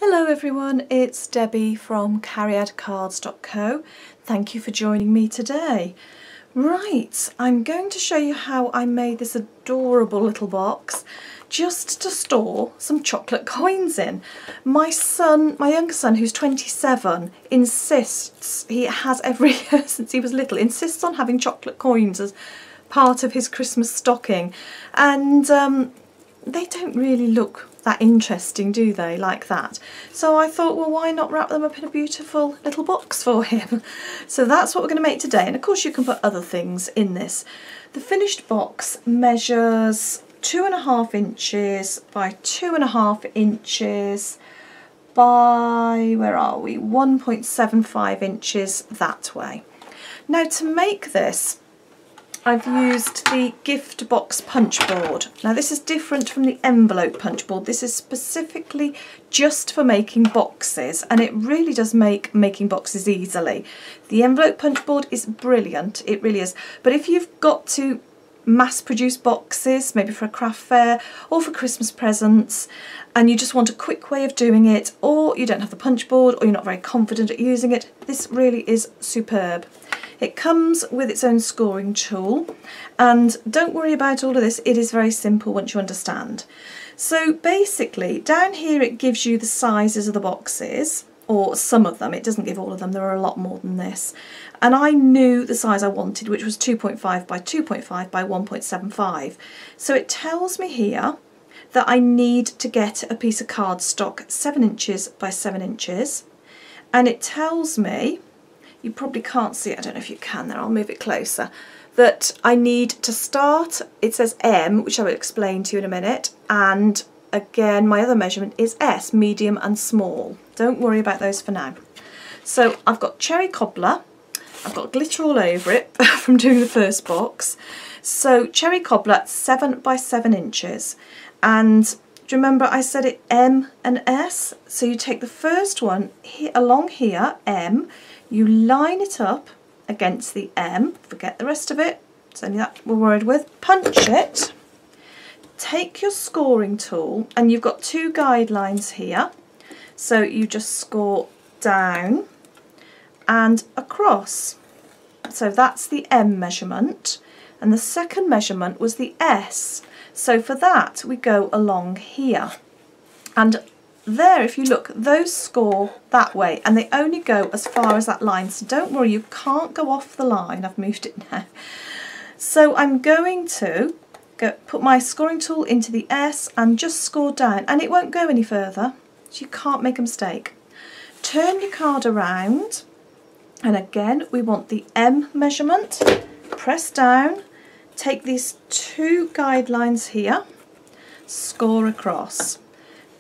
Hello everyone, it's Debbie from cariadcards.co. Thank you for joining me today. Right, I'm going to show you how I made this adorable little box just to store some chocolate coins in. My younger son, who's 27, insists, he has every year since he was little, insists on having chocolate coins as part of his Christmas stocking. And they don't really look that interesting, do they, like that? So I thought, well, why not wrap them up in a beautiful little box for him? So that's what we're going to make today, and of course you can put other things in this. The finished box measures 2.5 inches by 2.5 inches by, where are we, 1.75 inches that way. Now to make this, I've used the gift box punch board. Now this is different from the envelope punch board. This is specifically just for making boxes, and it really does make making boxes easily. The envelope punch board is brilliant, it really is. But if you've got to mass produce boxes, maybe for a craft fair or for Christmas presents, and you just want a quick way of doing it, or you don't have the punch board, or you're not very confident at using it, this really is superb. It comes with its own scoring tool, and don't worry about all of this, it is very simple once you understand. So basically down here it gives you the sizes of the boxes, or some of them, it doesn't give all of them, there are a lot more than this. And I knew the size I wanted, which was 2.5 by 2.5 by 1.75. So it tells me here that I need to get a piece of cardstock 7 inches by 7 inches, and it tells me, you probably can't see it, I don't know if you can there, I'll move it closer, that I need to start, it says M, which I will explain to you in a minute, and again my other measurement is S, medium and small. Don't worry about those for now. So I've got cherry cobbler, I've got glitter all over it from doing the first box. So cherry cobbler 7 by 7 inches, and do you remember I said it M and S? So you take the first one here, along here, M, you line it up against the M, forget the rest of it, it's only that we're worried with, punch it, take your scoring tool, and you've got two guidelines here, so you just score down and across. So that's the M measurement, and the second measurement was the S. So for that we go along here, and there, if you look, those score that way, and they only go as far as that line, so don't worry, you can't go off the line. I've moved it now. So I'm going to put my scoring tool into the S and just score down, and it won't go any further, so you can't make a mistake. Turn your card around, and again we want the M measurement, press down, take these two guidelines here, score across.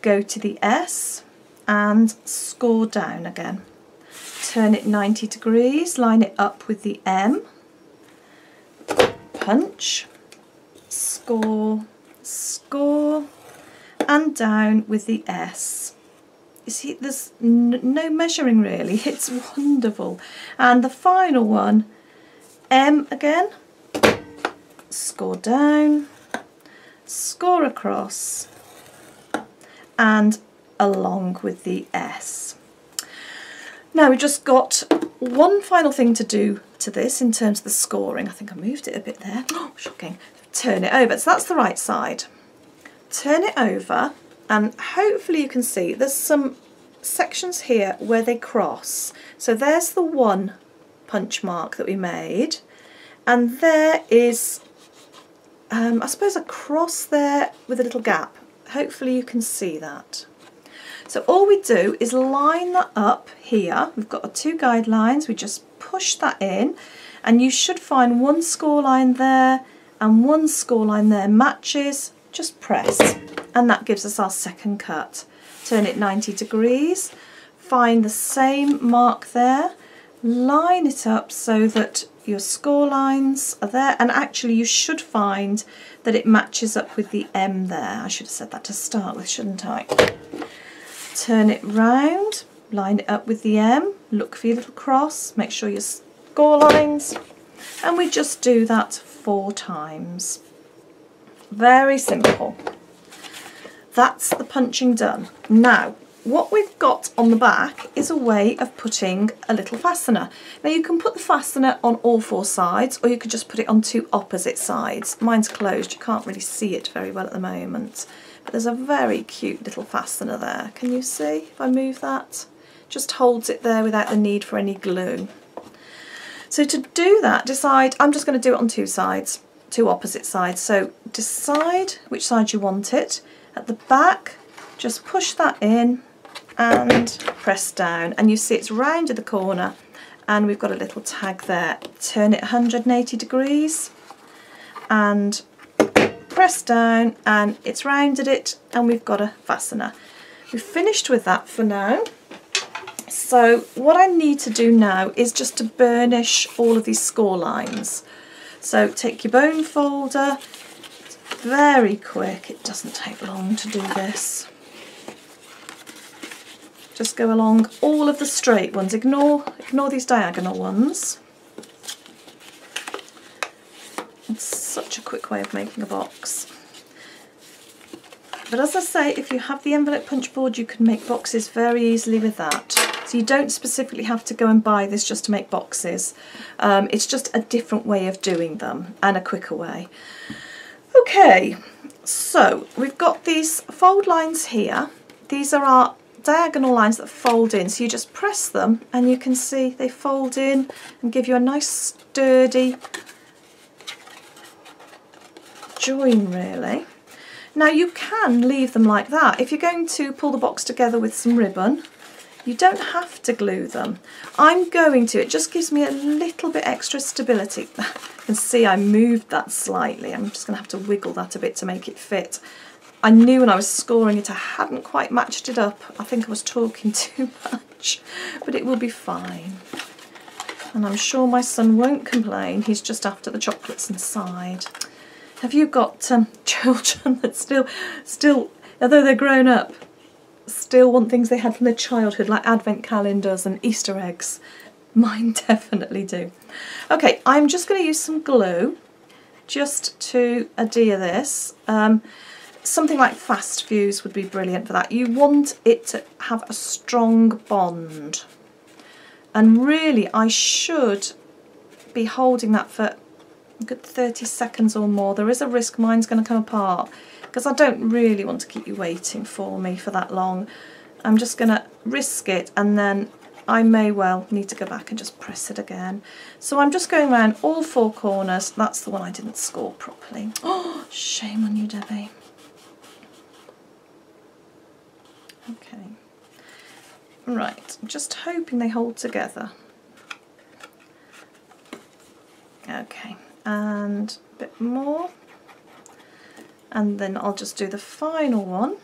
Go to the S and score down again. Turn it 90 degrees, line it up with the M, punch, score, score, and down with the S. You see, there's no measuring really, it's wonderful. And the final one, M again, score down, score across, and along with the S. Now we've just got one final thing to do to this in terms of the scoring. I think I moved it a bit there. Oh, shocking. Turn it over. So that's the right side. Turn it over, and hopefully you can see there's some sections here where they cross. So there's the one punch mark that we made, and there is I suppose a cross there with a little gap. Hopefully you can see that. So all we do is line that up here. We've got our two guidelines, we just push that in, and you should find one score line there and one score line there matches. Just press, and that gives us our second cut. Turn it 90 degrees, find the same mark there, line it up so that your score lines are there, and actually you should find that it matches up with the M there. I should have said that to start with, shouldn't I? Turn it round, line it up with the M, look for your little cross, make sure your score lines, and we just do that 4 times. Very simple. That's the punching done. Now what we've got on the back is a way of putting a little fastener. Now you can put the fastener on all four sides, or you could just put it on two opposite sides. Mine's closed, you can't really see it very well at the moment, but there's a very cute little fastener there. Can you see if I move that? Just holds it there without the need for any glue. So to do that, decide, I'm just going to do it on two sides, two opposite sides. So decide which side you want it. At the back, just push that in and press down, and you see it's rounded the corner, and we've got a little tag there. Turn it 180 degrees and press down, and it's rounded it, and we've got a fastener. We've finished with that for now. So what I need to do now is just to burnish all of these score lines. So take your bone folder, it's very quick, it doesn't take long to do this. Just go along all of the straight ones, ignore these diagonal ones. It's such a quick way of making a box. But as I say, if you have the envelope punch board, you can make boxes very easily with that. So you don't specifically have to go and buy this just to make boxes. It's just a different way of doing them and a quicker way. Okay, so we've got these fold lines here. These are our diagonal lines that fold in, so you just press them and you can see they fold in and give you a nice sturdy join really. Now you can leave them like that. If you're going to pull the box together with some ribbon, you don't have to glue them. I'm going to, it just gives me a little bit extra stability. You can see I moved that slightly. I'm just going to have to wiggle that a bit to make it fit. I knew when I was scoring it I hadn't quite matched it up. I think I was talking too much, but it will be fine. And I'm sure my son won't complain. He's just after the chocolates inside. Have you got children that still, although they're grown up, still want things they had from their childhood, like advent calendars and Easter eggs? Mine definitely do. Okay, I'm just going to use some glue just to adhere this. Something like Fast Fuse would be brilliant for that. You want it to have a strong bond. And really, I should be holding that for a good 30 seconds or more. There is a risk mine's going to come apart because I don't really want to keep you waiting for me for that long. I'm just going to risk it, and then I may well need to go back and just press it again. So I'm just going around all four corners. That's the one I didn't score properly. Oh, shame on you, Debbie. Okay, right, I'm just hoping they hold together. Okay, and a bit more, and then I'll just do the final one,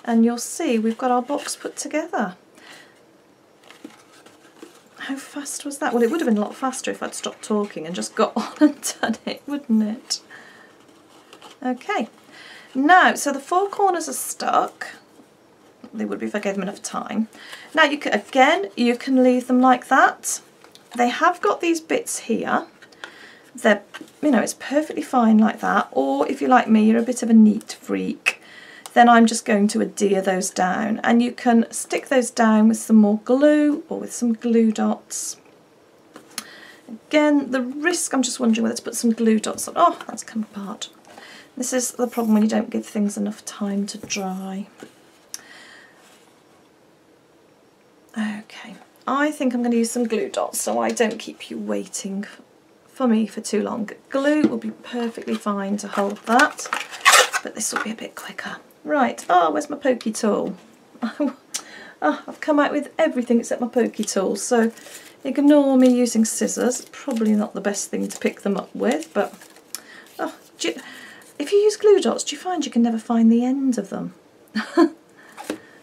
and you'll see we've got our box put together. How fast was that? Well, it would have been a lot faster if I'd stopped talking and just got on and done it, wouldn't it? Okay, now, so the four corners are stuck. They would be if I gave them enough time. Now you can, again, you can leave them like that. They have got these bits here. They're, you know, it's perfectly fine like that. Or if you're like me, you're a bit of a neat freak, then I'm just going to adhere those down. And you can stick those down with some more glue or with some glue dots. Again, the risk, I'm just wondering whether to put some glue dots on. Oh, that's come apart. This is the problem when you don't give things enough time to dry. Okay, I think I'm going to use some glue dots so I don't keep you waiting for me for too long. Glue will be perfectly fine to hold that, but this will be a bit quicker. Right, oh, where's my pokey tool? Oh, I've come out with everything except my pokey tool, so ignore me using scissors. Probably not the best thing to pick them up with, but oh, if you use glue dots, do you find you can never find the end of them?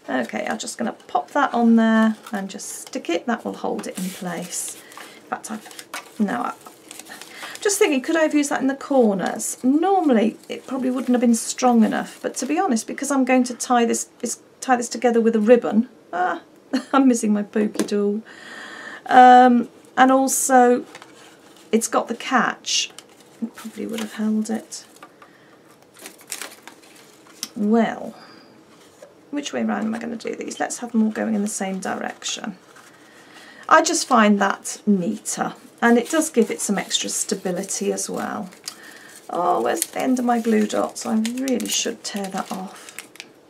Okay, I'm just going to pop that on there and just stick it. That will hold it in place. In fact, I'm just thinking, could I have used that in the corners? Normally, it probably wouldn't have been strong enough, but to be honest, because I'm going to tie this together with a ribbon, I'm missing my pokey tool, and also it's got the catch. It probably would have held it. Well, which way around am I going to do these? Let's have them all going in the same direction. I just find that neater, and it does give it some extra stability as well. Oh, where's the end of my glue dots? I really should tear that off.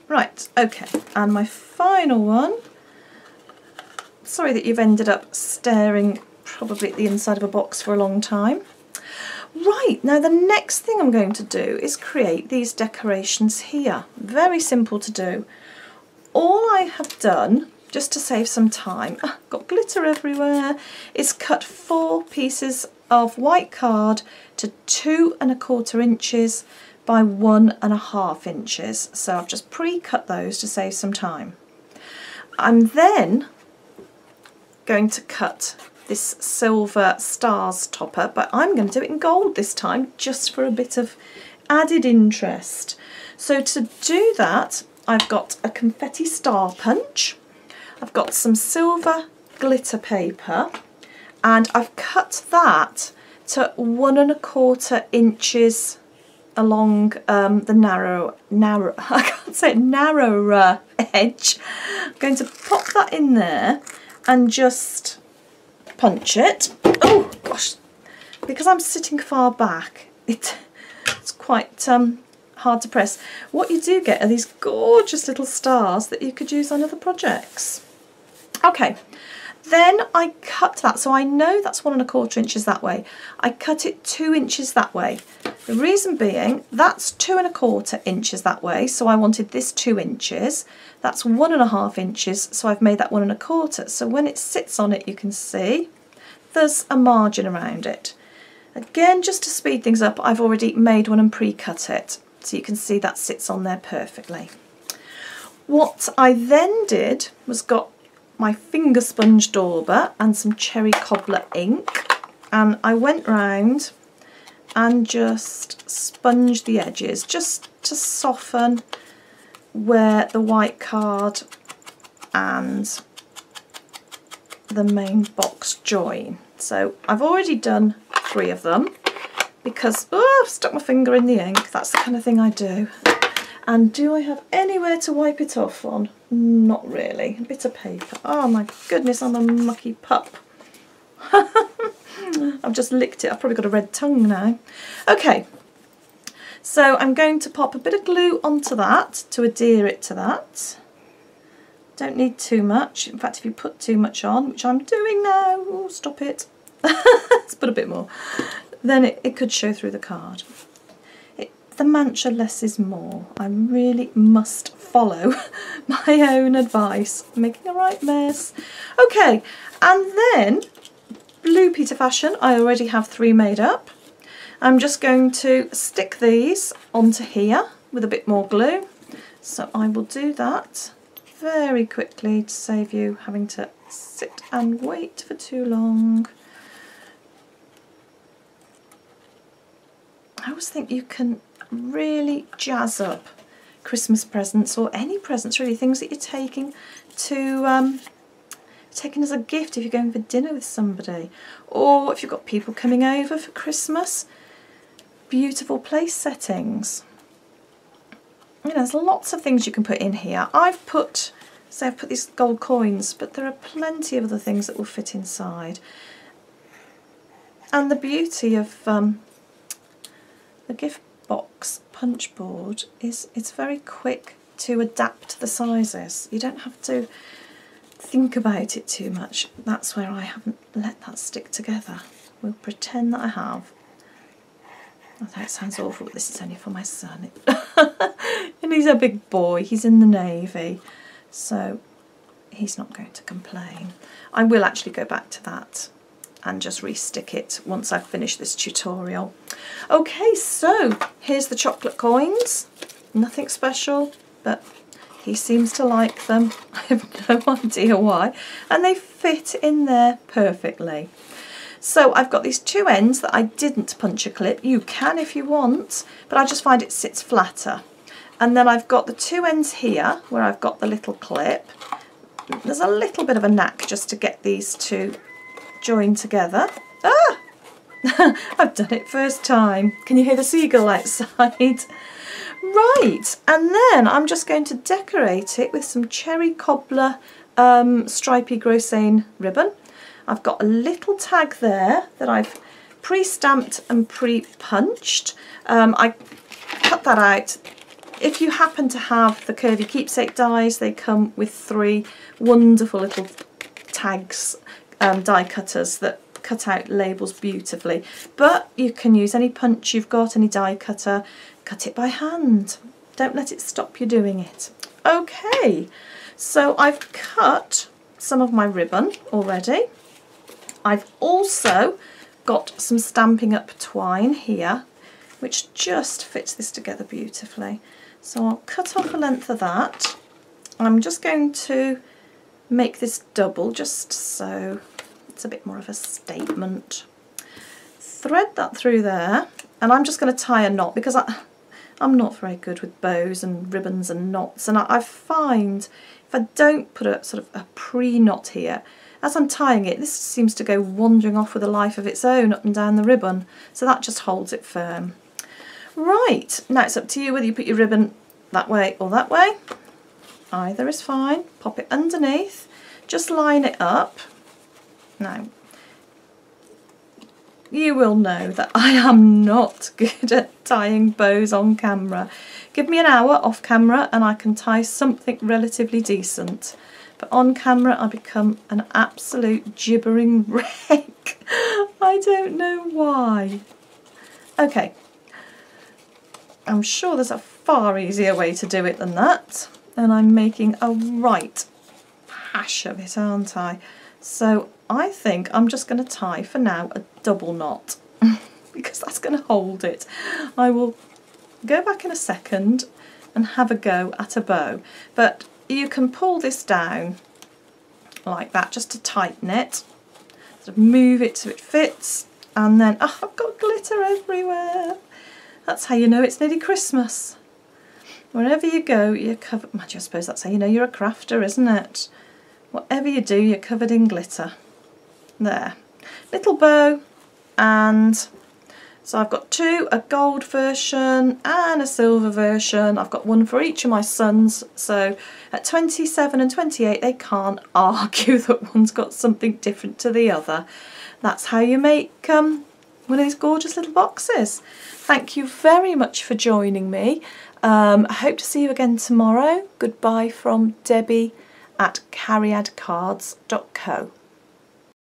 Right, okay, and my final one. Sorry that you've ended up staring probably at the inside of a box for a long time. Right, now the next thing I'm going to do is create these decorations here. Very simple to do. All I have done, just to save some time, got glitter everywhere, is cut 4 pieces of white card to 2 1/4 inches by 1 1/2 inches. So I've just pre-cut those to save some time. I'm then going to cut this silver stars topper, but I'm going to do it in gold this time, just for a bit of added interest. So to do that, I've got a confetti star punch, I've got some silver glitter paper, and I've cut that to 1 1/4 inches along the narrower edge. I'm going to pop that in there and just punch it. Oh gosh, because I'm sitting far back, it's quite hard to press. What you do get are these gorgeous little stars that you could use on other projects. Okay, then I cut that, so I know that's 1 1/4 inches that way. I cut it 2 inches that way. The reason being, that's 2 1/4 inches that way, so I wanted this 2 inches. That's 1 1/2 inches, so I've made that 1 1/4. So when it sits on it, you can see there's a margin around it. Again, just to speed things up, I've already made one and pre-cut it, so you can see that sits on there perfectly. What I then did was got my finger sponge dauber and some cherry cobbler ink, and I went round and just sponged the edges just to soften where the white card and the main box join. So I've already done 3 of them because, oh, I've stuck my finger in the ink. That's the kind of thing I do. And do I have anywhere to wipe it off on? Not really. A bit of paper. Oh my goodness, I'm a mucky pup. I've just licked it. I've probably got a red tongue now. Okay, so I'm going to pop a bit of glue onto that to adhere it to that. Don't need too much. In fact, if you put too much on, which I'm doing now, oh, stop it. Let's put a bit more. Then it could show through the card. The mantra less is more. I really must follow my own advice. Making a right mess. Okay, and then Blue Peter fashion, I already have 3 made up. I'm just going to stick these onto here with a bit more glue. So I will do that very quickly to save you having to sit and wait for too long. I always think you can really jazz up Christmas presents, or any presents really, things that you're taking to taking as a gift if you're going for dinner with somebody, or if you've got people coming over for Christmas. Beautiful place settings. You know, there's lots of things you can put in here. I've put these gold coins, but there are plenty of other things that will fit inside. And the beauty of the gift box punch board is it's very quick to adapt to the sizes. You don't have to think about it too much. That's where I haven't let that stick together. We'll pretend that I have. Although it sounds awful, but this is only for my son. And he's a big boy, he's in the Navy, so he's not going to complain. I will actually go back to that and just re-stick it once I've finished this tutorial. Okay, so here's the chocolate coins. Nothing special, but he seems to like them. I have no idea why. And they fit in there perfectly. So I've got these 2 ends that I didn't punch a clip. You can if you want, but I just find it sits flatter. And then I've got the 2 ends here where I've got the little clip. There's a little bit of a knack just to get these 2 joined together. Ah! I've done it first time. Can you hear the seagull outside? Right, and then I'm just going to decorate it with some cherry cobbler stripy grossein ribbon. I've got a little tag there that I've pre-stamped and pre-punched. I cut that out. If you happen to have the curvy keepsake dies, they come with 3 wonderful little tags, die cutters that cut out labels beautifully. But you can use any punch you've got, any die cutter, cut it by hand. Don't let it stop you doing it. Okay, so I've cut some of my ribbon already. I've also got some Stampin' Up twine here, which just fits this together beautifully. So I'll cut off a length of that. I'm just going to make this double just so it's a bit more of a statement. Thread that through there, and I'm just going to tie a knot because I'm not very good with bows and ribbons and knots, and I find if I don't put a sort of a pre-knot here, as I'm tying it, this seems to go wandering off with a life of its own up and down the ribbon, so that just holds it firm. Right, now it's up to you whether you put your ribbon that way or that way. Either is fine. Pop it underneath, just line it up. Now, you will know that I am not good at tying bows on camera. Give me an hour off camera and I can tie something relatively decent. But on camera I become an absolute gibbering wreck. I don't know why. Okay, I'm sure there's a far easier way to do it than that. And I'm making a right hash of it, aren't I? So I think I'm just going to tie for now a double knot because that's going to hold it. I will go back in a second and have a go at a bow, but you can pull this down like that just to tighten it, sort of move it so it fits, and then oh, I've got glitter everywhere. That's how you know it's nearly Christmas. Wherever you go, you're covered. I suppose that's how you know you're a crafter, isn't it? Whatever you do, you're covered in glitter. There, little bow, and so I've got 2, a gold version and a silver version. I've got one for each of my sons, so at 27 and 28 they can't argue that one's got something different to the other. That's how you make one of these gorgeous little boxes. Thank you very much for joining me. I hope to see you again tomorrow. Goodbye from Debbie at cariadcards.co.